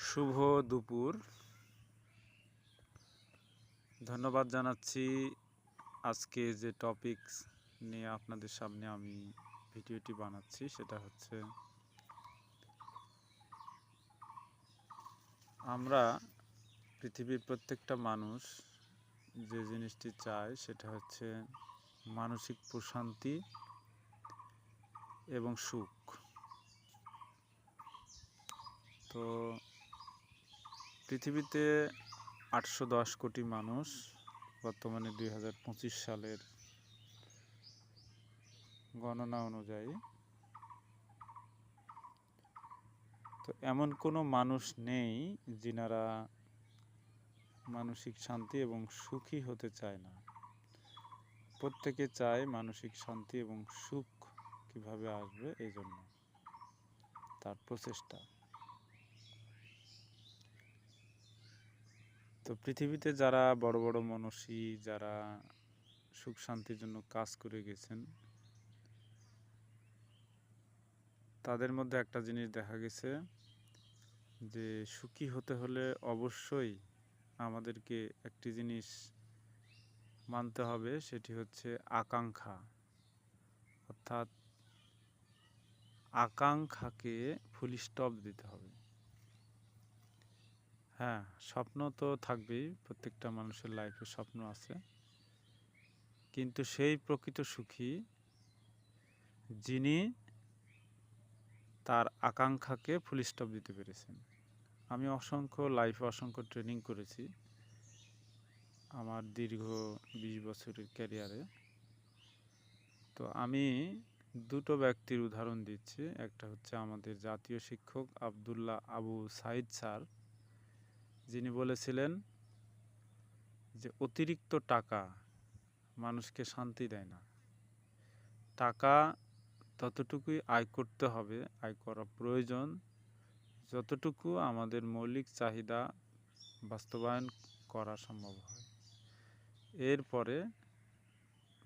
শুভ দুপুর। ধন্যবাদ জানাচ্ছি আজকে যে টপিকস নিয়ে আপনাদের সামনে আমি ভিডিওটি বানাচ্ছি সেটা হচ্ছে আমরা পৃথিবীর প্রত্যেকটা মানুষ যে জিনিসটি চায় সেটা হচ্ছে মানসিক প্রশান্তি এবং সুখ। তো পৃথিবীতে 810 কোটি মানুষ বর্তমানে 2025 সালের গণনা অনুযায়ী। তো এমন কোনো মানুষ নেই যিনারা মানসিক শান্তি এবং সুখী হতে চায় না। প্রত্যেকে চায় মানসিক শান্তি এবং সুখ কিভাবে আসবে এই জন্য তার প্রচেষ্টা। তো পৃথিবীতে যারা বড় বড় মনীষী, যারা সুখ শান্তির জন্য কাজ করে গেছেন, তাদের মধ্যে একটা জিনিস দেখা গেছে যে সুখী হতে হলে অবশ্যই আমাদেরকে একটি জিনিস মানতে হবে, সেটি হচ্ছে আকাঙ্ক্ষা। অর্থাৎ আকাঙ্ক্ষাকে ফুল স্টপ দিতে হবে। হ্যাঁ, স্বপ্ন তো থাকবেই, প্রত্যেকটা মানুষের লাইফে স্বপ্ন আছে, কিন্তু সেই প্রকৃত সুখী যিনি তার আকাঙ্ক্ষাকে ফুল স্টপ দিতে পেরেছেন। আমি লাইফে অসংখ্য ট্রেনিং করেছি আমার দীর্ঘ 20 বছরের ক্যারিয়ারে। তো আমি দুটো ব্যক্তির উদাহরণ দিচ্ছি। একটা হচ্ছে আমাদের জাতীয় শিক্ষক আব্দুল্লাহ আবু সাইদ স্যার, যিনি বলেছিলেন যে অতিরিক্ত টাকা মানুষকে শান্তি দেয় না। টাকা ততটুকুই আয় করতে হবে, আয় করা প্রয়োজন যতটুকু আমাদের মৌলিক চাহিদা বাস্তবায়ন করা সম্ভব হয়। এরপরে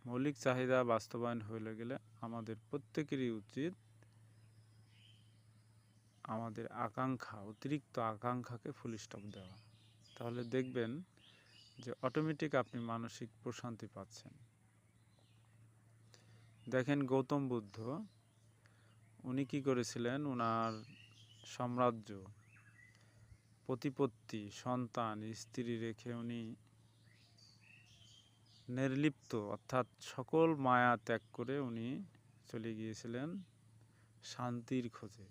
মৌলিক চাহিদা বাস্তবায়ন হয়ে গেলে আমাদের প্রত্যেকেরই উচিত আমাদের অতিরিক্ত আকাঙ্ক্ষাকে ফুল স্টপ দেওয়া। তাহলে দেখবেন যে অটোমেটিক আপনি মানসিক প্রশান্তি পাচ্ছেন। দেখেন গৌতম বুদ্ধ, উনি কি করেছিলেন? ওনার সাম্রাজ্য, প্রতিপত্তি, সন্তান, স্ত্রী রেখে উনি নির্লিপ্ত অর্থাৎ সকল মায়া ত্যাগ করে উনি চলে গিয়েছিলেন শান্তির খোঁজে।